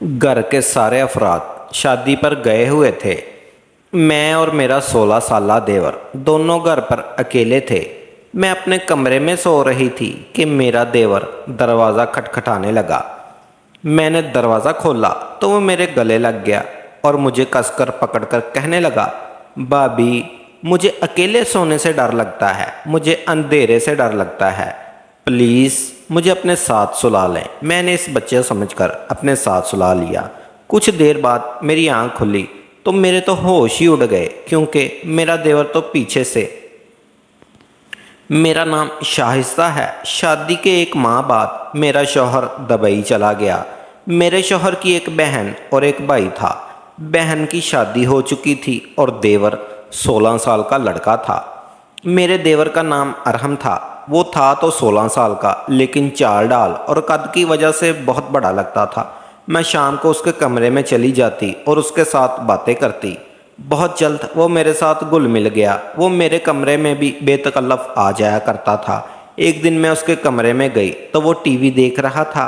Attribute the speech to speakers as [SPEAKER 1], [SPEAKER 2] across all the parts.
[SPEAKER 1] घर के सारे अफराद शादी पर गए हुए थे। मैं और मेरा 16 साला देवर दोनों घर पर अकेले थे। मैं अपने कमरे में सो रही थी कि मेरा देवर दरवाज़ा खटखटाने लगा। मैंने दरवाज़ा खोला तो वो मेरे गले लग गया और मुझे कसकर पकड़कर कहने लगा, भाभी, मुझे अकेले सोने से डर लगता है, मुझे अंधेरे से डर लगता है, प्लीज़ मुझे अपने साथ सुला लें। मैंने इस बच्चे को समझकर अपने साथ सुला लिया। कुछ देर बाद मेरी आंख खुली तो मेरे तो होश ही उड़ गए, क्योंकि मेरा देवर तो पीछे से। मेरा नाम शाहिस्ता है। शादी के एक माह बाद मेरा शौहर दुबई चला गया। मेरे शौहर की एक बहन और एक भाई था। बहन की शादी हो चुकी थी और देवर 16 साल का लड़का था। मेरे देवर का नाम अरहम था। वो था तो 16 साल का, लेकिन चाल डाल और कद की वजह से बहुत बड़ा लगता था। मैं शाम को उसके कमरे में चली जाती और उसके साथ बातें करती। बहुत जल्द वो मेरे साथ घुल मिल गया। वो मेरे कमरे में भी बेतकल्लफ आ जाया करता था। एक दिन मैं उसके कमरे में गई तो वो टीवी देख रहा था।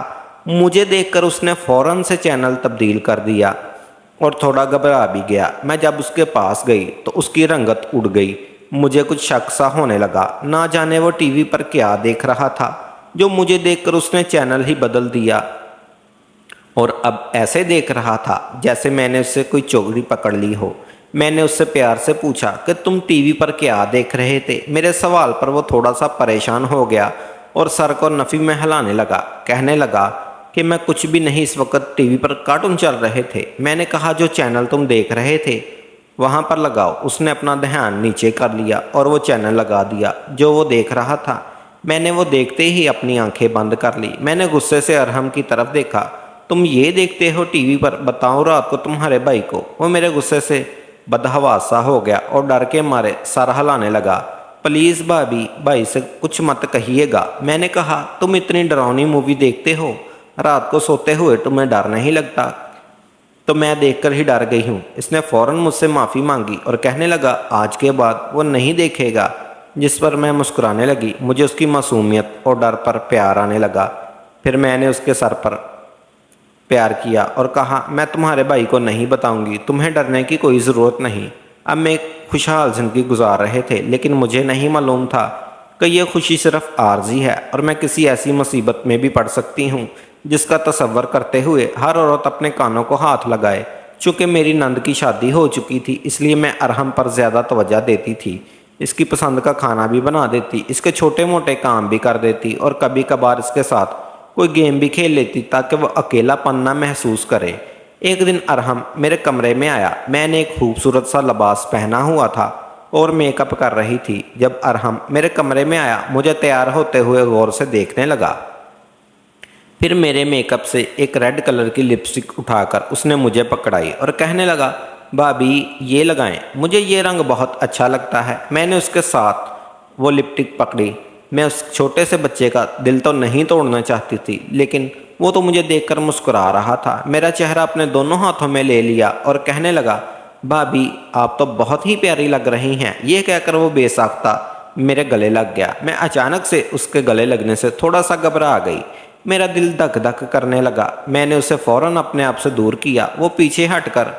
[SPEAKER 1] मुझे देखकर उसने फ़ौरन से चैनल तब्दील कर दिया और थोड़ा घबरा भी गया। मैं जब उसके पास गई तो उसकी रंगत उड़ गई। मुझे कुछ शक सा होने लगा। ना जाने वो टीवी पर क्या देख रहा था जो मुझे देखकर उसने चैनल ही बदल दिया और अब ऐसे देख रहा था जैसे मैंने उससे कोई चोरी पकड़ ली हो। मैंने उससे प्यार से पूछा कि तुम टीवी पर क्या देख रहे थे। मेरे सवाल पर वो थोड़ा सा परेशान हो गया और सर को नफ़ी में हिलाने लगा। कहने लगा कि मैं कुछ भी नहीं, इस वक्त टीवी पर कार्टून चल रहे थे। मैंने कहा, जो चैनल तुम देख रहे थे वहाँ पर लगाओ। उसने अपना ध्यान नीचे कर लिया और वो चैनल लगा दिया जो वो देख रहा था। मैंने वो देखते ही अपनी आंखें बंद कर ली। मैंने गुस्से से अरहम की तरफ देखा। तुम ये देखते हो टीवी पर? बताओ रात को तुम्हारे भाई को। वो मेरे गुस्से से बदहवासा हो गया और डर के मारे सर हिलाने लगा। प्लीज़ भाभी, भाई से कुछ मत कहिएगा। मैंने कहा, तुम इतनी डरावनी मूवी देखते हो, रात को सोते हुए तुम्हें डर नहीं लगता? तो मैं देखकर ही डर गई हूँ। इसने फ़ौरन मुझसे माफ़ी मांगी और कहने लगा, आज के बाद वो नहीं देखेगा। जिस पर मैं मुस्कुराने लगी। मुझे उसकी मासूमियत और डर पर प्यार आने लगा। फिर मैंने उसके सर पर प्यार किया और कहा, मैं तुम्हारे भाई को नहीं बताऊंगी, तुम्हें डरने की कोई ज़रूरत नहीं। अब मैं एक खुशहाल ज़िंदगी गुजार रहे थे, लेकिन मुझे नहीं मालूम था कि यह खुशी सिर्फ आर्जी है और मैं किसी ऐसी मुसीबत में भी पड़ सकती हूँ जिसका तसव्वुर करते हुए हर औरत अपने कानों को हाथ लगाए। चूँकि मेरी नंद की शादी हो चुकी थी, इसलिए मैं अरहम पर ज़्यादा तवज्जो देती थी। इसकी पसंद का खाना भी बना देती, इसके छोटे मोटे काम भी कर देती और कभी कभार इसके साथ कोई गेम भी खेल लेती ताकि वह अकेलापन ना महसूस करे। एक दिन अरहम मेरे कमरे में आया। मैंने एक खूबसूरत सा लिबास पहना हुआ था और मेकअप कर रही थी। जब अरहम मेरे कमरे में आया, मुझे तैयार होते हुए गौर से देखने लगा। फिर मेरे मेकअप से एक रेड कलर की लिपस्टिक उठाकर उसने मुझे पकड़ाई और कहने लगा, भाभी, ये लगाएं, मुझे ये रंग बहुत अच्छा लगता है। मैंने उसके साथ वो लिपस्टिक पकड़ी। मैं उस छोटे से बच्चे का दिल तो नहीं तोड़ना चाहती थी, लेकिन वो तो मुझे देखकर मुस्कुरा रहा था। मेरा चेहरा अपने दोनों हाथों में ले लिया और कहने लगा, भाभी, आप तो बहुत ही प्यारी लग रही हैं। ये कहकर वो बेसाख्ता मेरे गले लग गया। मैं अचानक से उसके गले लगने से थोड़ा सा घबरा गई। मेरा दिल धक धक करने लगा। मैंने उसे फ़ौरन अपने आप से दूर किया। वो पीछे हटकर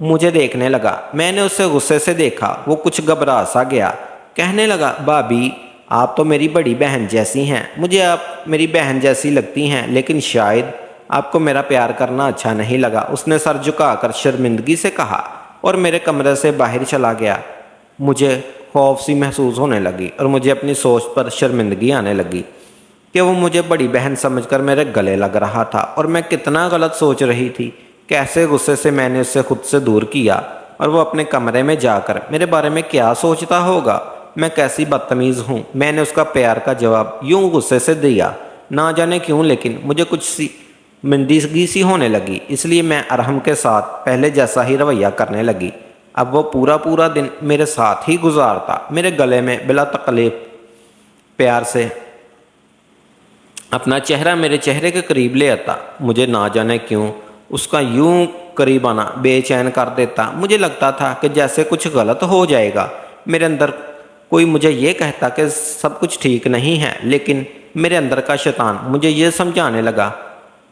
[SPEAKER 1] मुझे देखने लगा। मैंने उसे गुस्से से देखा। वो कुछ घबरा सा गया। कहने लगा, भाभी, आप तो मेरी बड़ी बहन जैसी हैं। मुझे आप मेरी बहन जैसी लगती हैं, लेकिन शायद आपको मेरा प्यार करना अच्छा नहीं लगा। उसने सर झुकाकर शर्मिंदगी से कहा और मेरे कमरे से बाहर चला गया। मुझे खौफ सी महसूस होने लगी और मुझे अपनी सोच पर शर्मिंदगी आने लगी कि वो मुझे बड़ी बहन समझकर मेरे गले लग रहा था और मैं कितना गलत सोच रही थी। कैसे गुस्से से मैंने उससे खुद से दूर किया और वो अपने कमरे में जाकर मेरे बारे में क्या सोचता होगा। मैं कैसी बदतमीज़ हूँ। मैंने उसका प्यार का जवाब यूं गुस्से से दिया। ना जाने क्यों, लेकिन मुझे कुछ सी मंदीसगी सी होने लगी। इसलिए मैं अरहम के साथ पहले जैसा ही रवैया करने लगी। अब वो पूरा पूरा दिन मेरे साथ ही गुजारता, मेरे गले में बिला तकलीफ प्यार से अपना चेहरा मेरे चेहरे के करीब ले आता। मुझे ना जाने क्यों उसका यूं करीब आना बेचैन कर देता। मुझे लगता था कि जैसे कुछ गलत हो जाएगा। मेरे अंदर कोई मुझे ये कहता कि सब कुछ ठीक नहीं है, लेकिन मेरे अंदर का शैतान मुझे ये समझाने लगा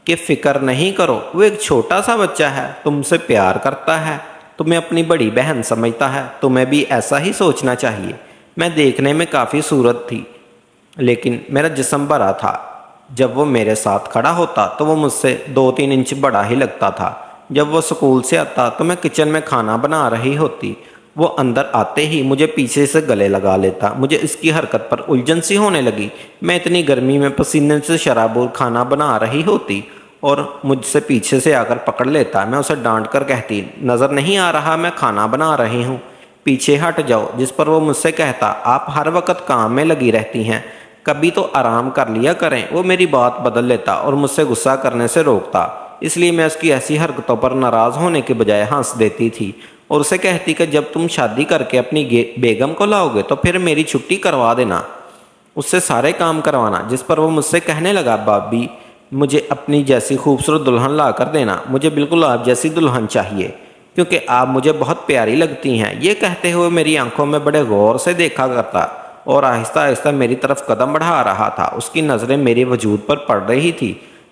[SPEAKER 1] کہ फ़िक्र नहीं करो, वो एक छोटा सा बच्चा है, तुमसे प्यार करता है, तुम्हें अपनी बड़ी बहन समझता है, तुम्हें भी ऐसा ही सोचना चाहिए। मैं देखने में काफ़ी सूरत थी, लेकिन मेरा जिस्म बड़ा था। जब वो मेरे साथ खड़ा होता तो वो मुझसे 2-3 इंच बड़ा ही लगता था। जब वो स्कूल से आता तो मैं किचन में खाना बना रही होती, वो अंदर आते ही मुझे पीछे से गले लगा लेता। मुझे इसकी हरकत पर उलझन सी होने लगी। मैं इतनी गर्मी में पसीने से शराबोर खाना बना रही होती और मुझसे पीछे से आकर पकड़ लेता। मैं उसे डांट कर कहती, नज़र नहीं आ रहा मैं खाना बना रही हूँ, पीछे हट जाओ। जिस पर वो मुझसे कहता, आप हर वक्त काम में लगी रहती हैं, कभी तो आराम कर लिया करें। वो मेरी बात बदल लेता और मुझसे गुस्सा करने से रोकता। इसलिए मैं उसकी ऐसी हरकतों पर नाराज़ होने के बजाय हंस देती थी और उसे कहती कि जब तुम शादी करके अपनी बेगम को लाओगे तो फिर मेरी छुट्टी करवा देना, उससे सारे काम करवाना। जिस पर वो मुझसे कहने लगा, भाभी मुझे अपनी जैसी खूबसूरत दुल्हन ला कर देना, मुझे बिल्कुल आप जैसी दुल्हन चाहिए, क्योंकि आप मुझे बहुत प्यारी लगती हैं। ये कहते हुए मेरी आंखों में बड़े गौर से देखा करता और आहिस्ता आहिस्ता मेरी तरफ कदम बढ़ा रहा था। उसकी नज़रें मेरे वजूद पर पड़ रही थी,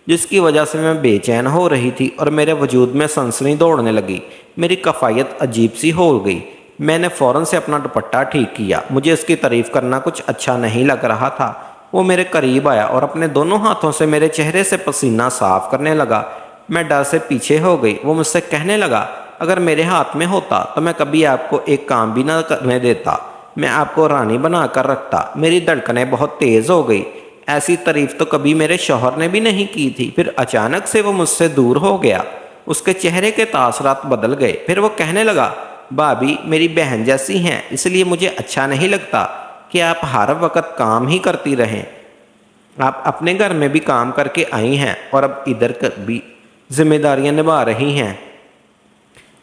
[SPEAKER 1] जिसकी वजह से मैं बेचैन हो रही थी और मेरे वजूद में सनसनी दौड़ने लगी। मेरी कफ़ायत अजीब सी हो गई। मैंने फ़ौरन से अपना दुपट्टा ठीक किया। मुझे इसकी तारीफ़ करना कुछ अच्छा नहीं लग रहा था। वो मेरे करीब आया और अपने दोनों हाथों से मेरे चेहरे से पसीना साफ करने लगा। मैं डर से पीछे हो गई। वो मुझसे कहने लगा, अगर मेरे हाथ में होता तो मैं कभी आपको एक काम भी ना करने देता, मैं आपको रानी बना कर रखता। मेरी धड़कनें बहुत तेज़ हो गई। ऐसी तारीफ़ तो कभी मेरे शौहर ने भी नहीं की थी। फिर अचानक से वो मुझसे दूर हो गया। उसके चेहरे के तासरात बदल गए। फिर वो कहने लगा, भाभी मेरी बहन जैसी हैं, इसलिए मुझे अच्छा नहीं लगता कि आप हर वक्त काम ही करती रहें। आप अपने घर में भी काम करके आई हैं और अब इधर भी जिम्मेदारियां निभा रही हैं,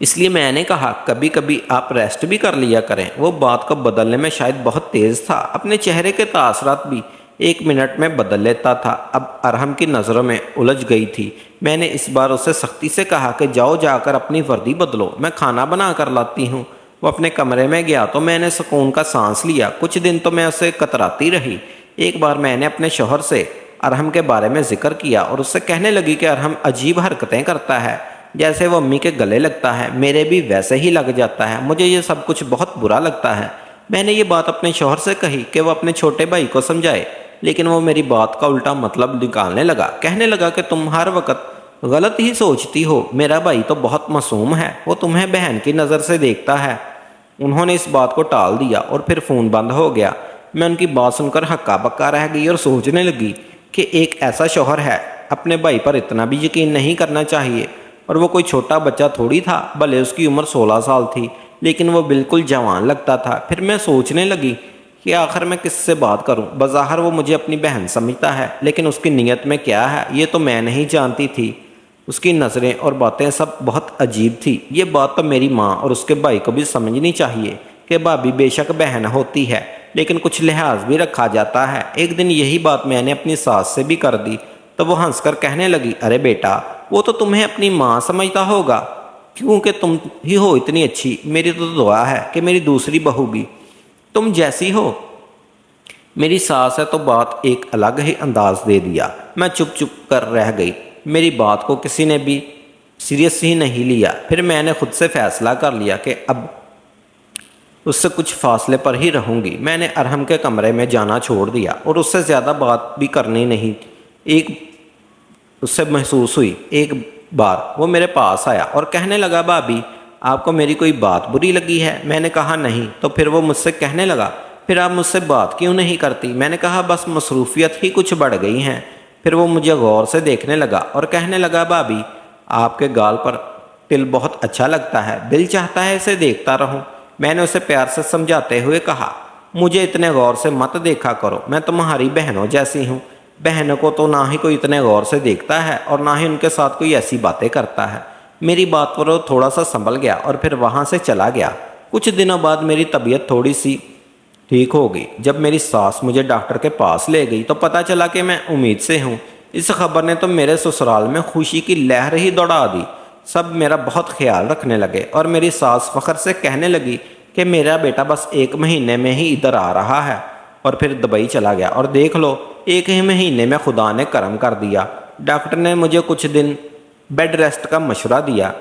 [SPEAKER 1] इसलिए मैंने कहा कभी कभी आप रेस्ट भी कर लिया करें। वो बात को बदलने में शायद बहुत तेज़ था। अपने चेहरे के तासरात भी 1 मिनट में बदल लेता था। अब अरहम की नज़रों में उलझ गई थी। मैंने इस बार उसे सख्ती से कहा कि जाओ जाकर अपनी वर्दी बदलो, मैं खाना बना कर लाती हूँ। वो अपने कमरे में गया तो मैंने सुकून का सांस लिया। कुछ दिन तो मैं उसे कतराती रही। एक बार मैंने अपने शौहर से अरहम के बारे में जिक्र किया और उससे कहने लगी कि अरहम अजीब हरकतें करता है, जैसे वो अम्मी के गले लगता है, मेरे भी वैसे ही लग जाता है। मुझे ये सब कुछ बहुत बुरा लगता है। मैंने ये बात अपने शौहर से कही कि वो अपने छोटे भाई को समझाए, लेकिन वो मेरी बात का उल्टा मतलब निकालने लगा। कहने लगा कि तुम हर वक्त गलत ही सोचती हो, मेरा भाई तो बहुत मासूम है, वो तुम्हें बहन की नज़र से देखता है। उन्होंने इस बात को टाल दिया और फिर फ़ोन बंद हो गया। मैं उनकी बात सुनकर हक्का बक्का रह गई और सोचने लगी कि एक ऐसा शौहर है, अपने भाई पर इतना भी यकीन नहीं करना चाहिए। और वो कोई छोटा बच्चा थोड़ी था, भले उसकी उम्र 16 साल थी, लेकिन वो बिल्कुल जवान लगता था। फिर मैं सोचने लगी कि आखिर मैं किससे बात करूं। बज़ाहिर वो मुझे अपनी बहन समझता है, लेकिन उसकी नीयत में क्या है ये तो मैं नहीं जानती थी। उसकी नज़रें और बातें सब बहुत अजीब थी। ये बात तो मेरी माँ और उसके भाई को भी समझनी चाहिए कि भाभी बेशक बहन होती है, लेकिन कुछ लिहाज भी रखा जाता है। एक दिन यही बात मैंने अपनी सास से भी कर दी तो वो हंसकर कहने लगी, अरे बेटा वो तो तुम्हें अपनी माँ समझता होगा, क्योंकि तुम ही हो इतनी अच्छी। मेरी तो दुआ है कि मेरी दूसरी बहू भी तुम जैसी हो। मेरी सास है तो बात एक अलग ही अंदाज दे दिया। मैं चुप चुप कर रह गई। मेरी बात को किसी ने भी सीरियस ही नहीं लिया। फिर मैंने खुद से फैसला कर लिया कि अब उससे कुछ फासले पर ही रहूँगी। मैंने अरहम के कमरे में जाना छोड़ दिया और उससे ज़्यादा बात भी करनी नहीं उससे महसूस हुई। एक बार वो मेरे पास आया और कहने लगा, भाभी आपको मेरी कोई बात बुरी लगी है? मैंने कहा नहीं। तो फिर वो मुझसे कहने लगा, फिर आप मुझसे बात क्यों नहीं करती? मैंने कहा बस मसरूफियत ही कुछ बढ़ गई हैं। फिर वो मुझे गौर से देखने लगा और कहने लगा, भाभी आपके गाल पर तिल बहुत अच्छा लगता है, दिल चाहता है इसे देखता रहूं। मैंने उसे प्यार से समझाते हुए कहा, मुझे इतने गौर से मत देखा करो, मैं तुम्हारी बहनों जैसी हूँ। बहनों को तो ना ही कोई इतने गौर से देखता है और ना ही उनके साथ कोई ऐसी बातें करता है। मेरी बात पर वो थोड़ा सा संभल गया और फिर वहाँ से चला गया। कुछ दिनों बाद मेरी तबीयत थोड़ी सी ठीक हो गई। जब मेरी सास मुझे डॉक्टर के पास ले गई तो पता चला कि मैं उम्मीद से हूँ। इस खबर ने तो मेरे ससुराल में खुशी की लहर ही दौड़ा दी। सब मेरा बहुत ख्याल रखने लगे और मेरी सास फख्र से कहने लगी कि मेरा बेटा बस 1 महीने में ही इधर आ रहा है और फिर दुबई चला गया। और देख लो 1 ही महीने में खुदा ने करम कर दिया। डॉक्टर ने मुझे कुछ दिन बेड रेस्ट का मशवरा दिया।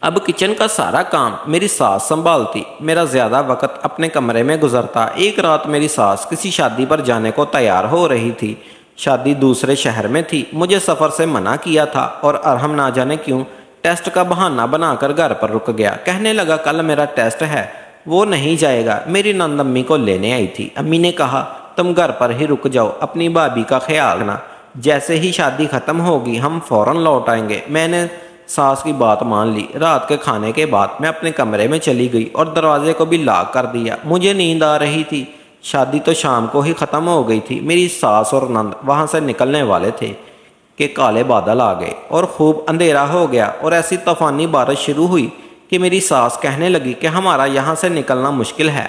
[SPEAKER 1] अब किचन का सारा काम मेरी सास संभालती, मेरा ज़्यादा वक्त अपने कमरे में गुजरता। एक रात मेरी सास किसी शादी पर जाने को तैयार हो रही थी। शादी दूसरे शहर में थी। मुझे सफ़र से मना किया था और अरहम ना जाने क्यों टेस्ट का बहाना बनाकर घर पर रुक गया। कहने लगा कल मेरा टेस्ट है, वो नहीं जाएगा। मेरी नंद अम्मी को लेने आई थी। अम्मी ने कहा तुम घर पर ही रुक जाओ, अपनी भाभी का ख्याल रखना, जैसे ही शादी ख़त्म होगी हम फ़ौरन लौट आएंगे। मैंने सास की बात मान ली। रात के खाने के बाद मैं अपने कमरे में चली गई और दरवाजे को भी लॉक कर दिया। मुझे नींद आ रही थी। शादी तो शाम को ही ख़त्म हो गई थी। मेरी सास और नंद वहाँ से निकलने वाले थे कि काले बादल आ गए और खूब अंधेरा हो गया और ऐसी तूफानी बारिश शुरू हुई कि मेरी सास कहने लगी कि हमारा यहाँ से निकलना मुश्किल है,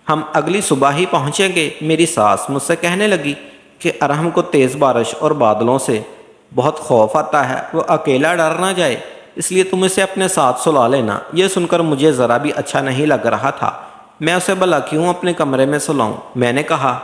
[SPEAKER 1] हम अगली सुबह ही पहुँचेंगे। मेरी सास मुझसे कहने लगी कि अरहम को तेज़ बारिश और बादलों से बहुत खौफ आता है, वो अकेला डर ना जाए, इसलिए तुम इसे अपने साथ सुला लेना। यह सुनकर मुझे ज़रा भी अच्छा नहीं लग रहा था। मैं उसे भला क्यों अपने कमरे में सुलाऊं? मैंने कहा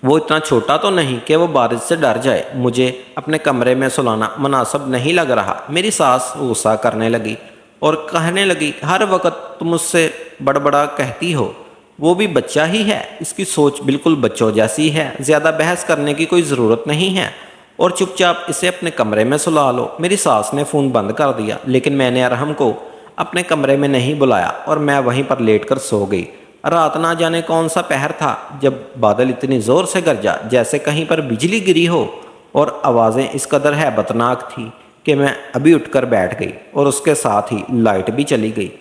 [SPEAKER 1] वो इतना छोटा तो नहीं कि वो बारिश से डर जाए। मुझे अपने कमरे में सुलाना मुनासिब नहीं लग रहा। मेरी सास गुस्सा करने लगी और कहने लगी हर वक्त तुम उससे बड़बड़ा कहती हो, वो भी बच्चा ही है, इसकी सोच बिल्कुल बच्चों जैसी है, ज़्यादा बहस करने की कोई ज़रूरत नहीं है और चुपचाप इसे अपने कमरे में सुला लो। मेरी सास ने फ़ोन बंद कर दिया, लेकिन मैंने अरहम को अपने कमरे में नहीं बुलाया और मैं वहीं पर लेटकर सो गई। रात ना जाने कौन सा पहर था जब बादल इतनी ज़ोर से गरजा जैसे कहीं पर बिजली गिरी हो और आवाज़ें इस कदर हैबतनाक थी कि मैं अभी उठकर बैठ गई और उसके साथ ही लाइट भी चली गई।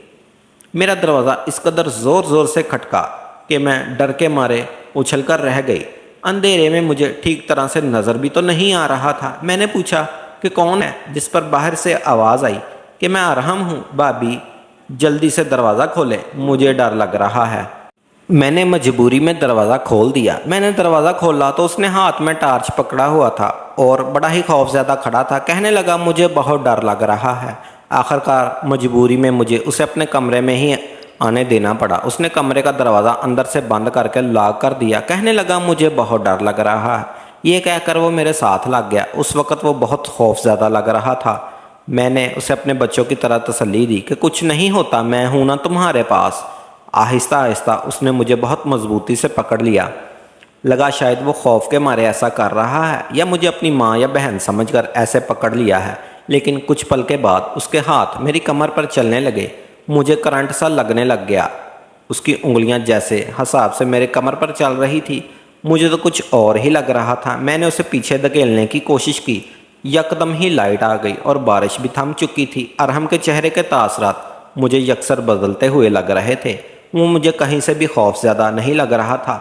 [SPEAKER 1] मेरा दरवाज़ा इस कदर ज़ोर ज़ोर से खटका कि मैं डर के मारे उछलकर रह गई। अंधेरे में मुझे ठीक तरह से नज़र भी तो नहीं आ रहा था। मैंने पूछा कि कौन है, जिस पर बाहर से आवाज़ आई कि मैं अरहम हूँ, भाभी जल्दी से दरवाज़ा खोले, मुझे डर लग रहा है। मैंने मजबूरी में दरवाज़ा खोल दिया। मैंने दरवाज़ा खोला तो उसने हाथ में टार्च पकड़ा हुआ था और बड़ा ही खौफज़दा खड़ा था। कहने लगा मुझे बहुत डर लग रहा है। आखिरकार मजबूरी में मुझे उसे अपने कमरे में ही आने देना पड़ा। उसने कमरे का दरवाज़ा अंदर से बंद करके लॉक कर दिया। कहने लगा मुझे बहुत डर लग रहा है। ये कहकर वो मेरे साथ लग गया। उस वक़्त वो बहुत खौफज़दा लग रहा था। मैंने उसे अपने बच्चों की तरह तसल्ली दी कि कुछ नहीं होता, मैं हूं ना तुम्हारे पास। आहिस्ता आहिस्ता उसने मुझे बहुत मजबूती से पकड़ लिया। लगा शायद वो खौफ के मारे ऐसा कर रहा है या मुझे अपनी माँ या बहन समझकर ऐसे पकड़ लिया है, लेकिन कुछ पल के बाद उसके हाथ मेरी कमर पर चलने लगे। मुझे करंट सा लगने लग गया। उसकी उंगलियां जैसे हिसाब से मेरे कमर पर चल रही थी। मुझे तो कुछ और ही लग रहा था। मैंने उसे पीछे धकेलने की कोशिश की। यकदम ही लाइट आ गई और बारिश भी थम चुकी थी। अरहम के चेहरे के तासरात मुझे यकसर बदलते हुए लग रहे थे। वो मुझे कहीं से भी खौफ ज़्यादा नहीं लग रहा था।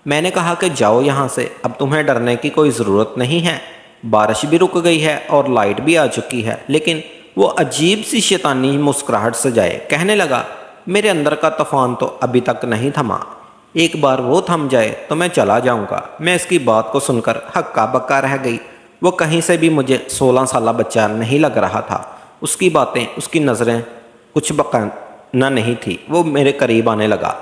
[SPEAKER 1] मैंने कहा कि जाओ यहाँ से, अब तुम्हें डरने की कोई ज़रूरत नहीं है। बारिश भी रुक गई है और लाइट भी आ चुकी है। लेकिन वो अजीब सी शैतानी मुस्कुराहट से जाए। कहने लगा मेरे अंदर का तूफान तो अभी तक नहीं थमा, एक बार वो थम जाए तो मैं चला जाऊँगा। मैं इसकी बात को सुनकर हक्का बक्का रह गई। वो कहीं से भी मुझे 16 साल बच्चा नहीं लग रहा था। उसकी बातें, उसकी नज़रें कुछ बकाना नहीं थी। वो मेरे करीब आने लगा।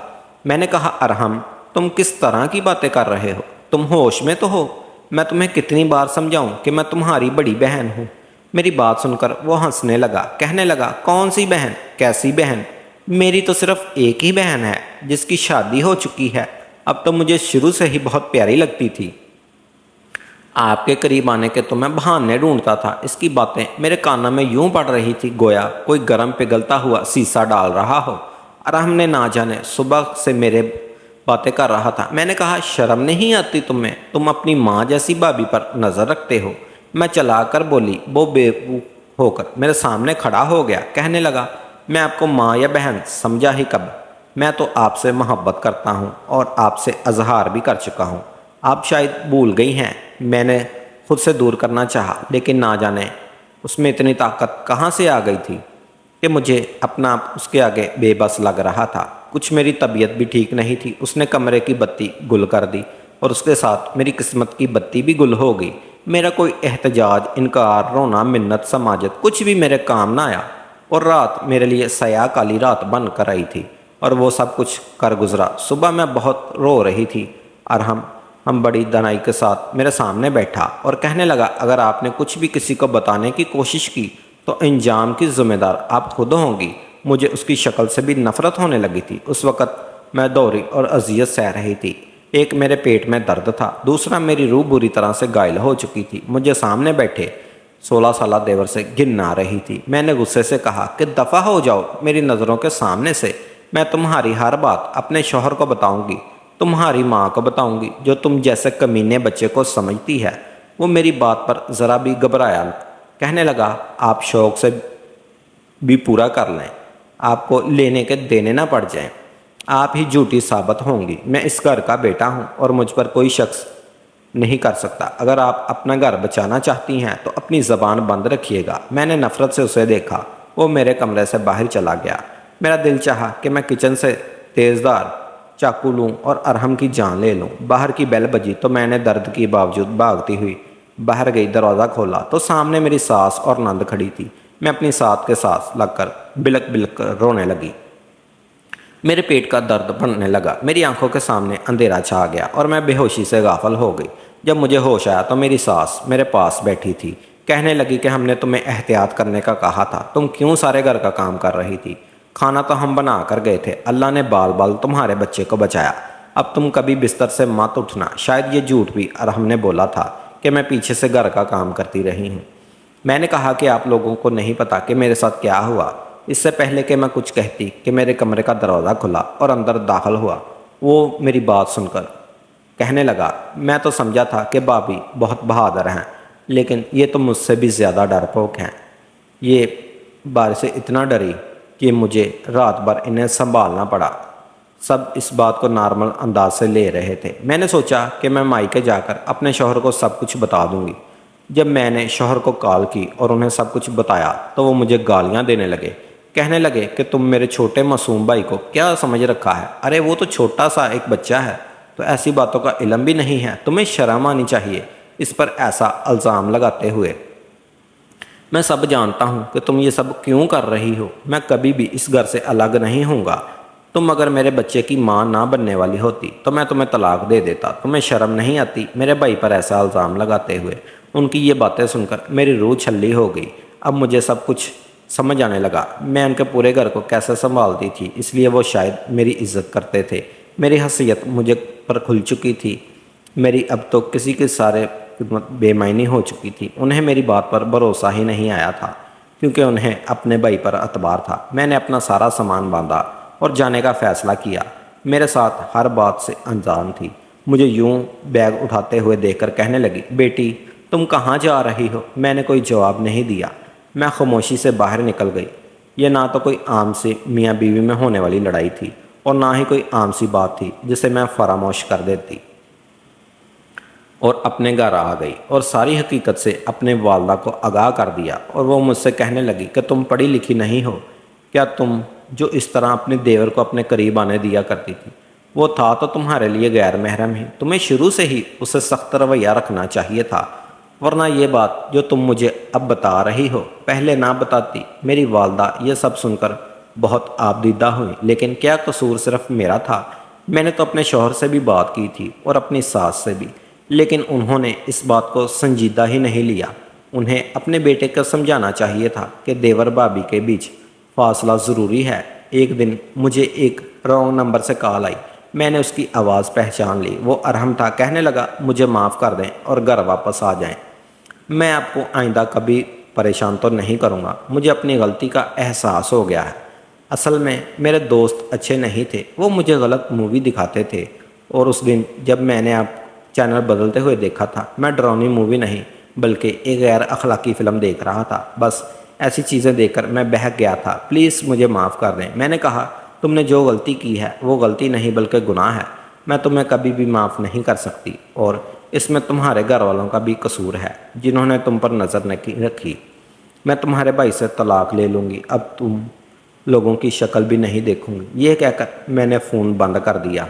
[SPEAKER 1] मैंने कहा अरहम तुम किस तरह की बातें कर रहे हो? तुम होश में तो हो? मैं तुम्हें कितनी बार समझाऊं कि मैं तुम्हारी बड़ी बहन हूँ। मेरी बात सुनकर वो हंसने लगा। कहने लगा कौन सी बहन, कैसी बहन? मेरी तो सिर्फ एक ही बहन है जिसकी शादी हो चुकी है। अब तो मुझे शुरू से ही बहुत प्यारी लगती थी। आपके करीब आने के तो मैं बहाने ढूंढता था। इसकी बातें मेरे कानों में यूं पड़ रही थी गोया कोई गर्म पिघलता हुआ शीशा डाल रहा हो। अरहम ने ना जाने सुबह से मेरे बातें कर रहा था। मैंने कहा शर्म नहीं आती तुम्हें? तुम अपनी माँ जैसी भाभी पर नज़र रखते हो। मैं चला कर बोली। वो बेवकूफ़ होकर मेरे सामने खड़ा हो गया। कहने लगा मैं आपको माँ या बहन समझा ही कब? मैं तो आपसे मोहब्बत करता हूँ और आपसे अजहार भी कर चुका हूँ। आप शायद भूल गई हैं। मैंने खुद से दूर करना चाहा, लेकिन ना जाने उसमें इतनी ताकत कहाँ से आ गई थी कि मुझे अपना आप उसके आगे बेबस लग रहा था। कुछ मेरी तबीयत भी ठीक नहीं थी। उसने कमरे की बत्ती गुल कर दी और उसके साथ मेरी किस्मत की बत्ती भी गुल हो गई। मेरा कोई एहतजाज, इनकार, रोना, मिन्नत, समाजत कुछ भी मेरे काम ना आया और रात मेरे लिए सया काली रात बन कर आई थी और वो सब कुछ कर गुजरा। सुबह मैं बहुत रो रही थी। अरहम ہم بڑی دنائی کے ساتھ میرے سامنے بیٹھا اور کہنے لگا، اگر آپ نے کچھ بھی کسی کو بتانے کی کوشش کی تو انجام کی ذمہ دار آپ خود ہوں گی۔ مجھے اس کی شکل سے بھی نفرت ہونے لگی تھی۔ اس وقت میں دوری اور اذیت سہ رہی تھی۔ ایک میرے پیٹ میں درد تھا، دوسرا میری روح بری طرح سے گائل ہو چکی تھی۔ مجھے سامنے بیٹھے 16 سالہ دیور سے گن آ رہی تھی۔ میں نے غصے سے کہا کہ دفع ہو جاؤ میری نظروں کے سامنے سے۔ میں تمہاری ہر بات اپنے شوہر کو بتاؤں گی، تمہاری ماں کو بتاؤں گی جو تم جیسے کمینے بچے کو سمجھتی ہے۔ وہ میری بات پر ذرا بھی گھبرایا۔ کہنے لگا، آپ شوق سے بھی پورا کر لیں، آپ کو لینے کے دینے نہ پڑ جائیں، آپ ہی جھوٹی ثابت ہوں گی۔ میں اس گھر کا بیٹا ہوں اور مجھ پر کوئی شخص نہیں کر سکتا۔ اگر آپ اپنا گھر بچانا چاہتی ہیں تو اپنی زبان بند رکھیے گا۔ میں نے نفرت سے اسے دیکھا۔ وہ میرے کمرے سے باہر چلا گیا۔ میرا دل چاہا کہ میں کچن سے تیزدار چاقو لوں اور ارحم کی جان لے لوں۔ باہر کی بیل بجی تو میں نے درد کے باوجود بھاگتی ہوئی باہر گئی۔ دروازہ کھولا تو سامنے میری ساس اور نند کھڑی تھی۔ میں اپنی ساتھ کے ساتھ لگ کر بلک بلک کر رونے لگی۔ میرے پیٹ کا درد بڑھنے لگا، میری آنکھوں کے سامنے اندھیرا چھا گیا اور میں بے ہوشی سے غافل ہو گئی۔ جب مجھے ہوش آیا تو میری ساس میرے پاس بیٹھی تھی۔ کہنے لگی کہ ہم نے تمہیں احتیاط کرنے کا کہا تھا، تم کیوں سارے گھر کا کام کر رہی تھی؟ کھانا تو ہم بنا کر گئے تھے، اللہ نے بال بال تمہارے بچے کو بچایا۔ اب تم کبھی بستر سے مت اٹھنا۔ شاید یہ جھوٹ بھی ارحم نے بولا تھا کہ میں پیچھے سے گھر کا کام کرتی رہی ہوں۔ میں نے کہا کہ آپ لوگوں کو نہیں پتا کہ میرے ساتھ کیا ہوا۔ اس سے پہلے کہ میں کچھ کہتی کہ میرے کمرے کا دروازہ کھلا اور اندر داخل ہوا۔ وہ میری بات سن کر کہنے لگا، میں تو سمجھا تھا کہ بھابھی بہت بہادر ہیں، لیکن یہ تو مجھ سے بھی زیادہ ڈرپوک ہیں۔ یہ بار سے اتنا ڈری کہ مجھے رات بھر انہیں سنبھالنا پڑا۔ سب اس بات کو نارمل انداز سے لے رہے تھے۔ میں نے سوچا کہ میں مائکے جا کر اپنے شوہر کو سب کچھ بتا دوں گی۔ جب میں نے شوہر کو کال کی اور انہیں سب کچھ بتایا تو وہ مجھے گالیاں دینے لگے۔ کہنے لگے کہ تم میرے چھوٹے معصوم بھائی کو کیا سمجھ رکھا ہے؟ ارے وہ تو چھوٹا سا ایک بچہ ہے، تو ایسی باتوں کا علم بھی نہیں ہے، تمہیں شرم آنی چاہیے اس پر ایسا الزام لگاتے ہوئے۔ میں سب جانتا ہوں کہ تم یہ سب کیوں کر رہی ہو۔ میں کبھی بھی اس گھر سے الگ نہیں ہوں گا۔ تم اگر میرے بچے کی ماں نہ بننے والی ہوتی تو میں تمہیں طلاق دے دیتا۔ تمہیں شرم نہیں آتی میرے بھائی پر ایسا الزام لگاتے ہوئے؟ ان کی یہ باتیں سن کر میری روح چھلی ہو گئی۔ اب مجھے سب کچھ سمجھ آنے لگا۔ میں ان کے پورے گھر کو کیسے سنبھالتی تھی، اس لیے وہ شاید میری عزت کرتے تھے۔ میری حیثیت مجھے پر کھل چکی تھی۔ میری اب تو کسی کی سارے خدمت بے معنی ہو چکی تھی۔ انہیں میری بات پر بھروسہ ہی نہیں آیا تھا، کیونکہ انہیں اپنے بھائی پر اعتبار تھا۔ میں نے اپنا سارا سامان باندھا اور جانے کا فیصلہ کیا۔ میرے ساتھ ہر بات سے انجان تھی۔ مجھے یوں بیگ اٹھاتے ہوئے دیکھ کر کہنے لگی، بیٹی تم کہاں جا رہی ہو؟ میں نے کوئی جواب نہیں دیا۔ میں خاموشی سے باہر نکل گئی۔ یہ نہ تو کوئی عام سی میاں بیوی میں ہونے والی لڑائی تھی اور نہ ہی کوئی عام سی بات تھی جسے میں فراموش کر دیتی اور اپنے گھر آ گئی اور ساری حقیقت سے اپنے والدہ کو آگاہ کر دیا۔ اور وہ مجھ سے کہنے لگی کہ تم پڑھی لکھی نہیں ہو کیا؟ تم جو اس طرح اپنے دیور کو اپنے قریب آنے دیا کرتی تھی، وہ تھا تو تمہارے لیے غیر محرم ہی۔ تمہیں شروع سے ہی اسے سخت رویہ رکھنا چاہیے تھا، ورنہ یہ بات جو تم مجھے اب بتا رہی ہو پہلے نہ بتاتی۔ میری والدہ یہ سب سن کر بہت آبدیدہ ہوئی، لیکن کیا قصور صرف میرا تھا؟ میں نے تو اپنے شوہر سے بھی بات کی تھی اور اپنی ساس سے بھی، لیکن انہوں نے اس بات کو سنجیدہ ہی نہیں لیا۔ انہیں اپنے بیٹے کو سمجھانا چاہیے تھا کہ دیور بھابھی کے بیچ فاصلہ ضروری ہے۔ ایک دن مجھے ایک رانگ نمبر سے کال آئی۔ میں نے اس کی آواز پہچان لی۔ وہ ارحم تھا۔ کہنے لگا، مجھے معاف کر دیں اور گھر واپس آ جائیں۔ میں آپ کو آئندہ کبھی پریشان تو نہیں کروں گا۔ مجھے اپنی غلطی کا احساس ہو گیا ہے۔ اصل میں میرے دوست اچھے نہیں تھے، وہ مجھے غلط مووی دکھاتے تھے، اور اس دن جب میں نے آپ چینل بدلتے ہوئے دیکھا تھا، میں ڈرامے مووی نہیں بلکہ ایک غیر اخلاقی فلم دیکھ رہا تھا۔ بس ایسی چیزیں دیکھ کر میں بہک گیا تھا۔ پلیز مجھے معاف کر دیں۔ میں نے کہا، تم نے جو غلطی کی ہے وہ غلطی نہیں بلکہ گناہ ہے۔ میں تمہیں کبھی بھی معاف نہیں کر سکتی، اور اس میں تمہارے گھر والوں کا بھی قصور ہے جنہوں نے تم پر نظر نہیں رکھی۔ میں تمہارے بھائی سے طلاق لے لوں گی، اب تم لوگوں کی شکل بھی نہیں دیکھوں گی۔ یہ کہہ کر میں نے فون بند کر دیا۔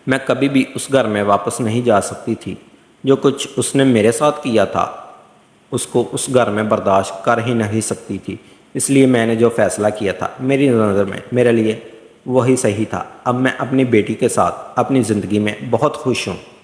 [SPEAKER 1] میں کبھی بھی اس گھر میں واپس نہیں جا سکتی تھی۔ جو کچھ اس نے میرے ساتھ کیا تھا اس کو اس گھر میں برداشت کر ہی نہیں سکتی تھی۔ اس لیے میں نے جو فیصلہ کیا تھا، میری نظر میں میرے لیے وہی صحیح تھا۔ اب میں اپنی بیٹی کے ساتھ اپنی زندگی میں بہت خوش ہوں۔